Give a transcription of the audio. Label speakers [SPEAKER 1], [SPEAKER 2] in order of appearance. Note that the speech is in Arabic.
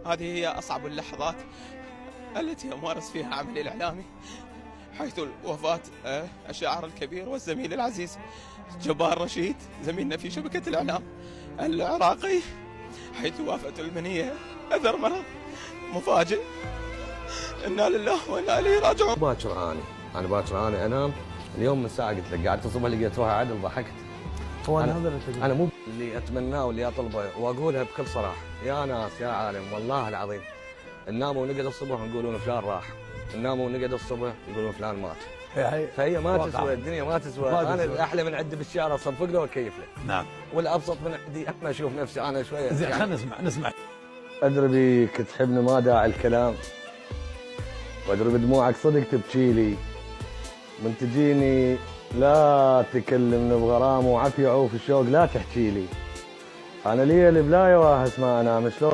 [SPEAKER 1] هذه هي أصعب اللحظات التي أمارس فيها عملي الإعلامي، حيث وفاة الشاعر الكبير والزميل العزيز جبار رشيد زميلنا في شبكة الإعلام العراقي، حيث وافته المنية أثر مرض مفاجئ. إنا لله وإنا إليه راجعون.
[SPEAKER 2] أنا باكر أنام اليوم من ساعة، قلت لك قعدت الصبح لقيت روحي عدل ضحكت. أنا مو اللي أتمناه واللي أطلبه وأقولها بكل صراحة، يا ناس يا عالم والله العظيم، ننام ونقعد الصبح نقولون فلان راح، ننام ونقعد الصبح يقولون فلان مات. فهي ما تسوى، الدنيا ما تسوى. أنا الأحلى من عندي بالشارع أصفق له وأكيف له.
[SPEAKER 3] نعم.
[SPEAKER 2] والأبسط من عندي أنا أشوف نفسي أنا شوية.
[SPEAKER 3] زين خلينا نسمع.
[SPEAKER 2] أدري بيك تحبني ما داعي الكلام، وأدري بدموعك صدق تبكي لي، من تجيني لا تكلمني بغرام وعافية عوف الشوق لا تحكي لي. أنا لي البلاية واهس ما أنام شلون